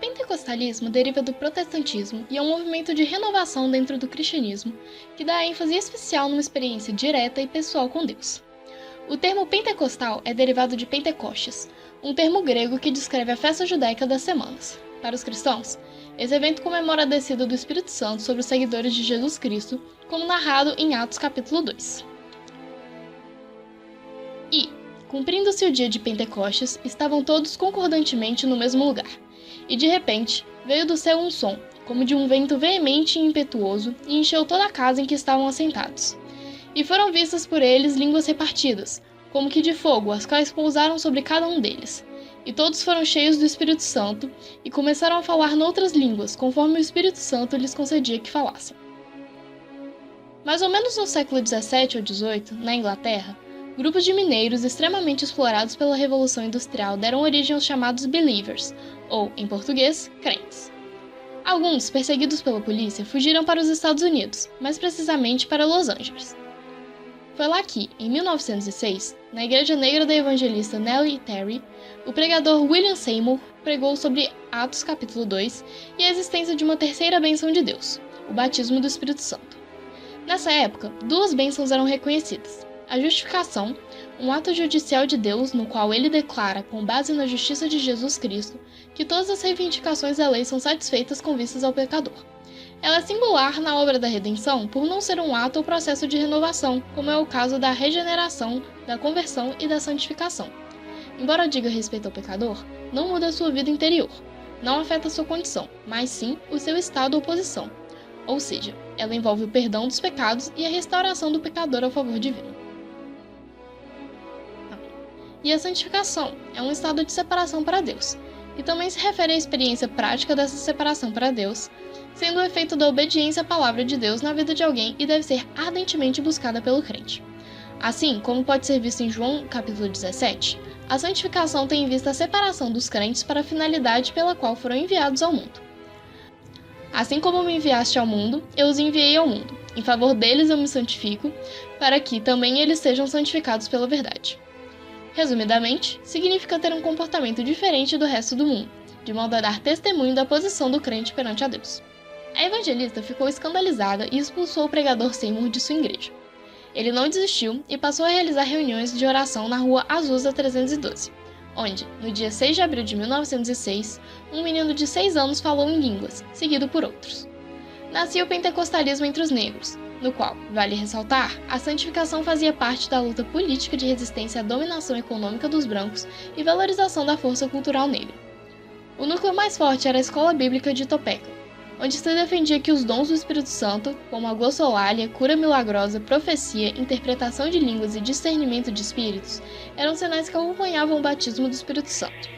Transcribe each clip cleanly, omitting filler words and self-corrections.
pentecostalismo deriva do protestantismo e é um movimento de renovação dentro do cristianismo que dá ênfase especial numa experiência direta e pessoal com Deus. O termo pentecostal é derivado de Pentecostes, um termo grego que descreve a festa judaica das semanas. Para os cristãos, esse evento comemora a descida do Espírito Santo sobre os seguidores de Jesus Cristo, como narrado em Atos capítulo 2. E, cumprindo-se o dia de Pentecostes, estavam todos concordantemente no mesmo lugar. E de repente, veio do céu um som, como de um vento veemente e impetuoso, e encheu toda a casa em que estavam assentados. E foram vistas por eles línguas repartidas, como que de fogo, as quais pousaram sobre cada um deles. E todos foram cheios do Espírito Santo, e começaram a falar noutras línguas, conforme o Espírito Santo lhes concedia que falassem. Mais ou menos no século XVII ou XVIII, na Inglaterra, grupos de mineiros extremamente explorados pela Revolução Industrial deram origem aos chamados Believers, ou, em português, crentes. Alguns, perseguidos pela polícia, fugiram para os Estados Unidos, mais precisamente para Los Angeles. Foi lá que, em 1906, na Igreja Negra da evangelista Nellie Terry, o pregador William Seymour pregou sobre Atos capítulo 2 e a existência de uma terceira bênção de Deus, o batismo do Espírito Santo. Nessa época, duas bênçãos eram reconhecidas: a justificação, um ato judicial de Deus no qual ele declara, com base na justiça de Jesus Cristo, que todas as reivindicações da lei são satisfeitas com vistas ao pecador. Ela é singular na obra da redenção por não ser um ato ou processo de renovação, como é o caso da regeneração, da conversão e da santificação. Embora diga respeito ao pecador, não muda a sua vida interior, não afeta sua condição, mas sim o seu estado ou posição. Ou seja, ela envolve o perdão dos pecados e a restauração do pecador ao favor divino. E a santificação é um estado de separação para Deus, e também se refere à experiência prática dessa separação para Deus, sendo o efeito da obediência à palavra de Deus na vida de alguém e deve ser ardentemente buscada pelo crente. Assim, como pode ser visto em João capítulo 17, a santificação tem em vista a separação dos crentes para a finalidade pela qual foram enviados ao mundo. Assim como me enviaste ao mundo, eu os enviei ao mundo. Em favor deles eu me santifico, para que também eles sejam santificados pela verdade. Resumidamente, significa ter um comportamento diferente do resto do mundo, de modo a dar testemunho da posição do crente perante a Deus. A evangelista ficou escandalizada e expulsou o pregador Seymour de sua igreja. Ele não desistiu e passou a realizar reuniões de oração na rua Azusa 312, onde, no dia 6 de abril de 1906, um menino de 6 anos falou em línguas, seguido por outros. Nascia o pentecostalismo entre os negros, no qual, vale ressaltar, a santificação fazia parte da luta política de resistência à dominação econômica dos brancos e valorização da força cultural negra. O núcleo mais forte era a escola bíblica de Topeka, onde se defendia que os dons do Espírito Santo, como a glossolalia, cura milagrosa, profecia, interpretação de línguas e discernimento de espíritos, eram sinais que acompanhavam o batismo do Espírito Santo.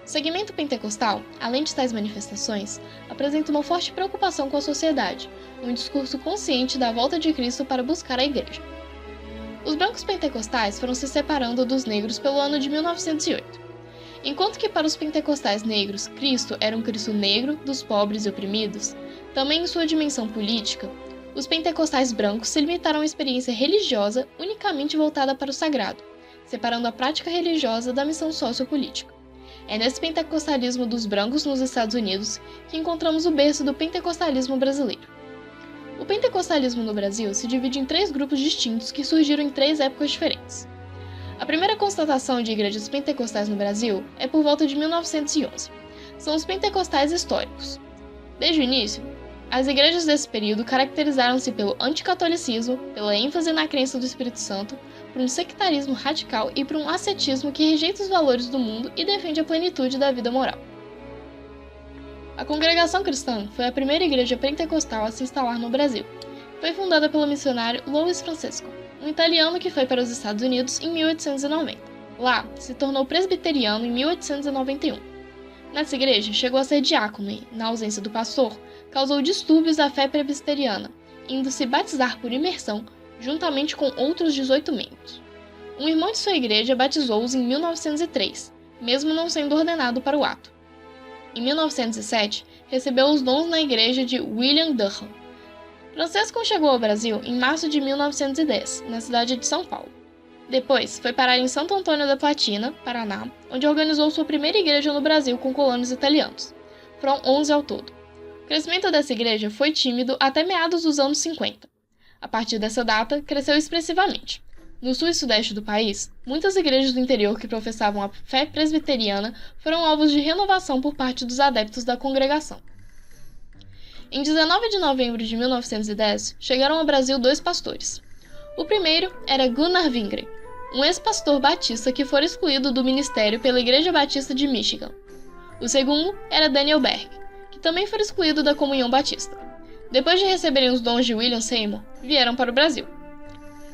O segmento pentecostal, além de tais manifestações, apresenta uma forte preocupação com a sociedade, um discurso consciente da volta de Cristo para buscar a igreja. Os brancos pentecostais foram se separando dos negros pelo ano de 1908. Enquanto que para os pentecostais negros, Cristo era um Cristo negro, dos pobres e oprimidos, também em sua dimensão política, os pentecostais brancos se limitaram a uma experiência religiosa unicamente voltada para o sagrado, separando a prática religiosa da missão sociopolítica. É nesse pentecostalismo dos brancos nos Estados Unidos que encontramos o berço do pentecostalismo brasileiro. O pentecostalismo no Brasil se divide em 3 grupos distintos que surgiram em 3 épocas diferentes. A primeira constatação de igrejas pentecostais no Brasil é por volta de 1911. São os pentecostais históricos. Desde o início, as igrejas desse período caracterizaram-se pelo anticatolicismo, pela ênfase na crença do Espírito Santo, por um sectarismo radical e por um ascetismo que rejeita os valores do mundo e defende a plenitude da vida moral. A Congregação Cristã foi a primeira igreja pentecostal a se instalar no Brasil. Foi fundada pelo missionário Louis Francesco, um italiano que foi para os Estados Unidos em 1890. Lá, se tornou presbiteriano em 1891. Nessa igreja, chegou a ser diácono e, na ausência do pastor, causou distúrbios à fé presbiteriana, indo se batizar por imersão, juntamente com outros 18 membros. Um irmão de sua igreja batizou-os em 1903, mesmo não sendo ordenado para o ato. Em 1907, recebeu os dons na igreja de William Durham. Francesco chegou ao Brasil em março de 1910, na cidade de São Paulo. Depois, foi parar em Santo Antônio da Platina, Paraná, onde organizou sua primeira igreja no Brasil com colonos italianos. Foram 11 ao todo. O crescimento dessa igreja foi tímido até meados dos anos 50. A partir dessa data, cresceu expressivamente. No sul e sudeste do país, muitas igrejas do interior que professavam a fé presbiteriana foram alvos de renovação por parte dos adeptos da congregação. Em 19 de novembro de 1910, chegaram ao Brasil 2 pastores. O primeiro era Gunnar Wingren, um ex-pastor batista que fora excluído do ministério pela Igreja Batista de Michigan. O segundo era Daniel Berg, que também foi excluído da Comunhão Batista. Depois de receberem os dons de William Seymour, vieram para o Brasil.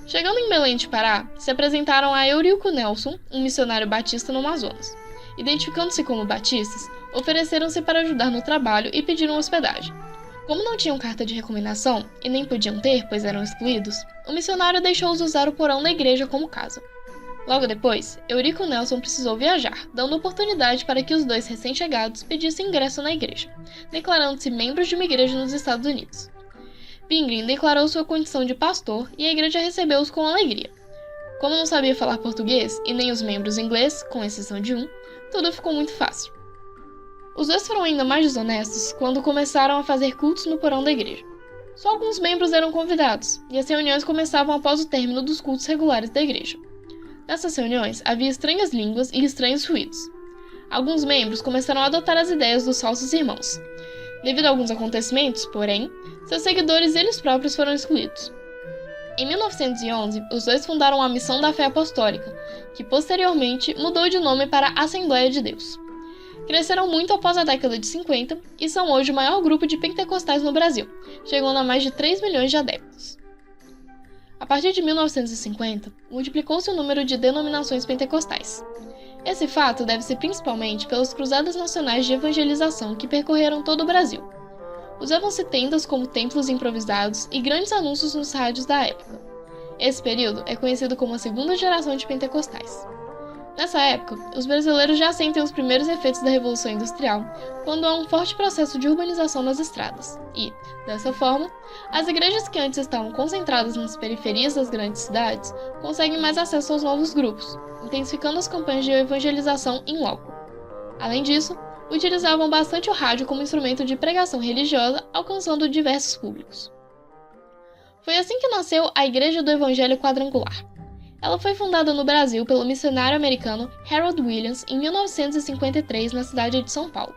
Chegando em Belém de Pará, se apresentaram a Eurico Nelson, um missionário batista no Amazonas. Identificando-se como batistas, ofereceram-se para ajudar no trabalho e pediram hospedagem. Como não tinham carta de recomendação, e nem podiam ter, pois eram excluídos, o missionário deixou-os usar o porão da igreja como casa. Logo depois, Eurico Nelson precisou viajar, dando oportunidade para que os 2 recém-chegados pedissem ingresso na igreja, declarando-se membros de uma igreja nos Estados Unidos. Wingren declarou sua condição de pastor e a igreja recebeu-os com alegria. Como não sabia falar português e nem os membros inglês, com exceção de um, tudo ficou muito fácil. Os 2 foram ainda mais desonestos quando começaram a fazer cultos no porão da igreja. Só alguns membros eram convidados, e as reuniões começavam após o término dos cultos regulares da igreja. Nessas reuniões, havia estranhas línguas e estranhos ruídos. Alguns membros começaram a adotar as ideias dos falsos irmãos. Devido a alguns acontecimentos, porém, seus seguidores eles próprios foram excluídos. Em 1911, os 2 fundaram a Missão da Fé Apostólica, que posteriormente mudou de nome para Assembleia de Deus. Cresceram muito após a década de 50 e são hoje o maior grupo de pentecostais no Brasil, chegando a mais de 3 milhões de adeptos. A partir de 1950, multiplicou-se o número de denominações pentecostais. Esse fato deve-se principalmente pelas cruzadas nacionais de evangelização que percorreram todo o Brasil. Usavam-se tendas como templos improvisados e grandes anúncios nos rádios da época. Esse período é conhecido como a segunda geração de pentecostais. Nessa época, os brasileiros já sentem os primeiros efeitos da Revolução Industrial, quando há um forte processo de urbanização nas estradas, e, dessa forma, as igrejas que antes estavam concentradas nas periferias das grandes cidades conseguem mais acesso aos novos grupos, intensificando as campanhas de evangelização em loco. Além disso, utilizavam bastante o rádio como instrumento de pregação religiosa, alcançando diversos públicos. Foi assim que nasceu a Igreja do Evangelho Quadrangular. Ela foi fundada no Brasil pelo missionário americano Harold Williams em 1953 na cidade de São Paulo.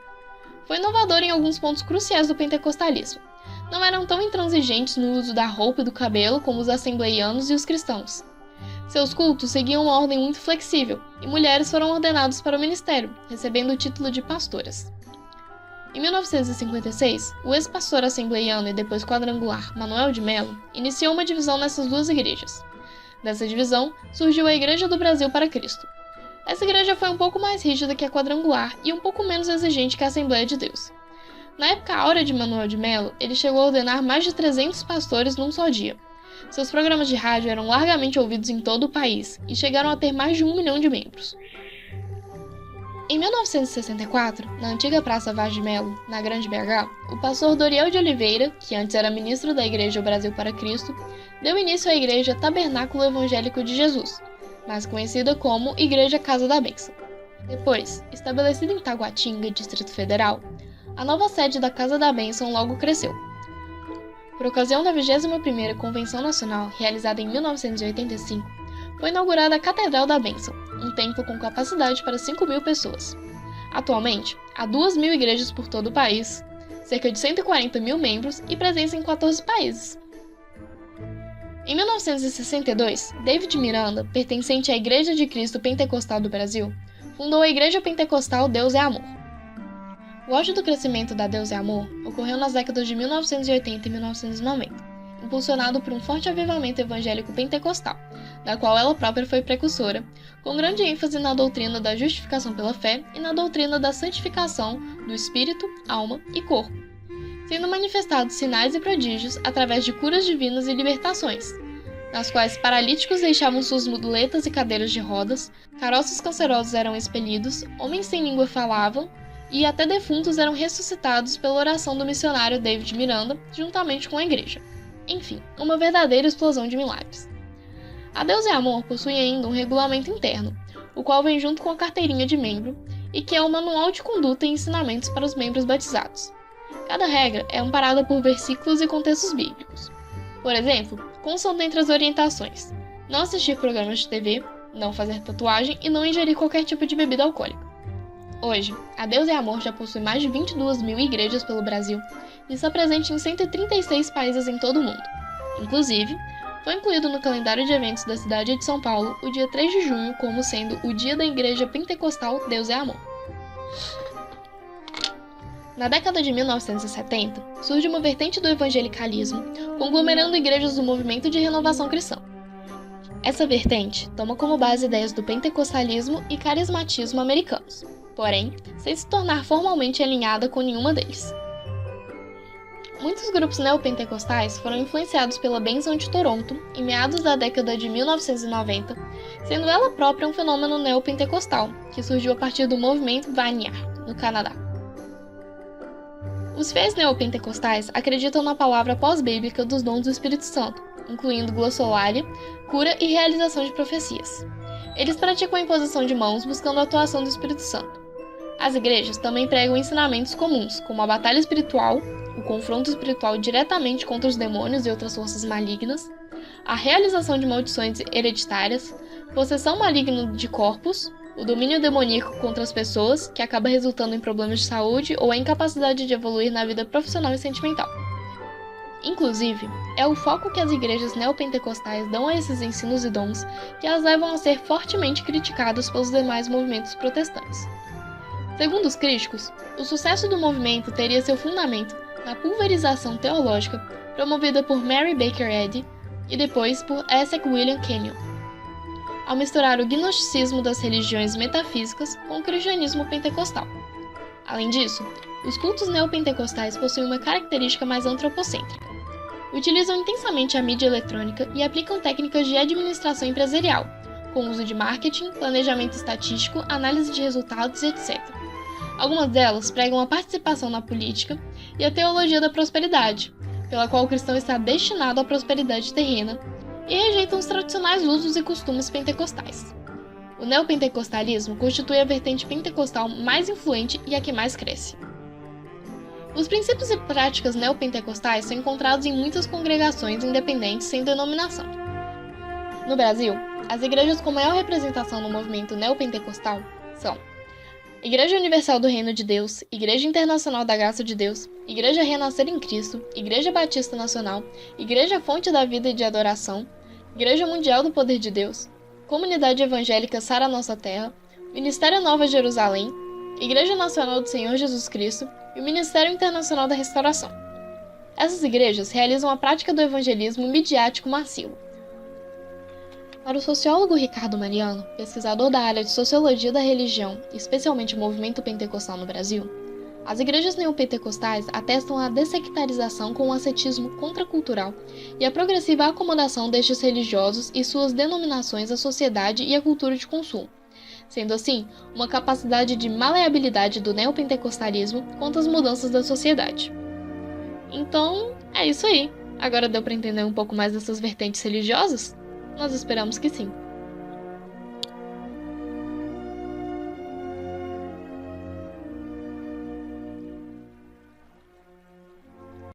Foi inovador em alguns pontos cruciais do pentecostalismo. Não eram tão intransigentes no uso da roupa e do cabelo como os assembleianos e os cristãos. Seus cultos seguiam uma ordem muito flexível, e mulheres foram ordenadas para o ministério, recebendo o título de pastoras. Em 1956, o ex-pastor assembleiano e depois quadrangular Manuel de Melo iniciou uma divisão nessas 2 igrejas. Dessa divisão, surgiu a Igreja do Brasil para Cristo. Essa igreja foi um pouco mais rígida que a quadrangular e um pouco menos exigente que a Assembleia de Deus. Na época áurea de Manuel de Melo, ele chegou a ordenar mais de 300 pastores num só dia. Seus programas de rádio eram largamente ouvidos em todo o país e chegaram a ter mais de 1 milhão de membros. Em 1964, na antiga Praça Vaz de Melo, na Grande BH, o pastor Doriel de Oliveira, que antes era ministro da Igreja Brasil para Cristo, deu início à Igreja Tabernáculo Evangélico de Jesus, mais conhecida como Igreja Casa da Bênção. Depois, estabelecida em Taguatinga, Distrito Federal, a nova sede da Casa da Bênção logo cresceu. Por ocasião da 21ª Convenção Nacional, realizada em 1985, foi inaugurada a Catedral da Bênção, um templo com capacidade para 5.000 pessoas. Atualmente, há 2.000 igrejas por todo o país, cerca de 140.000 membros e presença em 14 países. Em 1962, David Miranda, pertencente à Igreja de Cristo Pentecostal do Brasil, fundou a Igreja Pentecostal Deus é Amor. O auge do crescimento da Deus é Amor ocorreu nas décadas de 1980 e 1990, impulsionado por um forte avivamento evangélico pentecostal, da qual ela própria foi precursora, com grande ênfase na doutrina da justificação pela fé e na doutrina da santificação do espírito, alma e corpo, sendo manifestados sinais e prodígios através de curas divinas e libertações, nas quais paralíticos deixavam suas muletas e cadeiras de rodas, caroços cancerosos eram expelidos, homens sem língua falavam, e até defuntos eram ressuscitados pela oração do missionário David Miranda, juntamente com a igreja. Enfim, uma verdadeira explosão de milagres. A Deus é Amor possui ainda um regulamento interno, o qual vem junto com a carteirinha de membro e que é o manual de conduta e ensinamentos para os membros batizados. Cada regra é amparada por versículos e contextos bíblicos. Por exemplo, constam dentre as orientações: não assistir programas de TV, não fazer tatuagem e não ingerir qualquer tipo de bebida alcoólica. Hoje, a Deus é Amor já possui mais de 22 mil igrejas pelo Brasil e está presente em 136 países em todo o mundo. Inclusive, foi incluído no calendário de eventos da cidade de São Paulo o dia 3 de junho como sendo o dia da Igreja Pentecostal Deus é Amor. Na década de 1970, surge uma vertente do evangelicalismo, conglomerando igrejas do movimento de renovação cristã. Essa vertente toma como base ideias do pentecostalismo e carismatismo americanos, porém, sem se tornar formalmente alinhada com nenhuma deles. Muitos grupos neopentecostais foram influenciados pela Bênção de Toronto em meados da década de 1990, sendo ela própria um fenômeno neopentecostal, que surgiu a partir do movimento Vineyard, no Canadá. Os fiéis neopentecostais acreditam na palavra pós-bíblica dos dons do Espírito Santo, incluindo glossolalia, cura e realização de profecias. Eles praticam a imposição de mãos buscando a atuação do Espírito Santo. As igrejas também pregam ensinamentos comuns, como a batalha espiritual, o confronto espiritual diretamente contra os demônios e outras forças malignas, a realização de maldições hereditárias, possessão maligna de corpos, o domínio demoníaco contra as pessoas, que acaba resultando em problemas de saúde ou a incapacidade de evoluir na vida profissional e sentimental. Inclusive, é o foco que as igrejas neopentecostais dão a esses ensinos e dons que as levam a ser fortemente criticados pelos demais movimentos protestantes. Segundo os críticos, o sucesso do movimento teria seu fundamento na pulverização teológica promovida por Mary Baker Eddy e depois por Essex William Kenyon, ao misturar o gnosticismo das religiões metafísicas com o cristianismo pentecostal. Além disso, os cultos neopentecostais possuem uma característica mais antropocêntrica. Utilizam intensamente a mídia eletrônica e aplicam técnicas de administração empresarial, com uso de marketing, planejamento estatístico, análise de resultados e etc. Algumas delas pregam a participação na política e a teologia da prosperidade, pela qual o cristão está destinado à prosperidade terrena, e rejeitam os tradicionais usos e costumes pentecostais. O neopentecostalismo constitui a vertente pentecostal mais influente e a que mais cresce. Os princípios e práticas neopentecostais são encontrados em muitas congregações independentes sem denominação. No Brasil, as igrejas com maior representação no movimento neopentecostal são Igreja Universal do Reino de Deus, Igreja Internacional da Graça de Deus, Igreja Renascer em Cristo, Igreja Batista Nacional, Igreja Fonte da Vida e de Adoração, Igreja Mundial do Poder de Deus, Comunidade Evangélica Sara Nossa Terra, Ministério Nova Jerusalém, Igreja Nacional do Senhor Jesus Cristo e o Ministério Internacional da Restauração. Essas igrejas realizam a prática do evangelismo midiático massivo. Para o sociólogo Ricardo Mariano, pesquisador da área de Sociologia da Religião, especialmente o movimento pentecostal no Brasil, as igrejas neopentecostais atestam a dessectarização com o ascetismo contracultural e a progressiva acomodação destes religiosos e suas denominações à sociedade e à cultura de consumo, sendo assim, uma capacidade de maleabilidade do neopentecostalismo contra as mudanças da sociedade. Então, é isso aí. Agora deu para entender um pouco mais dessas vertentes religiosas? Nós esperamos que sim.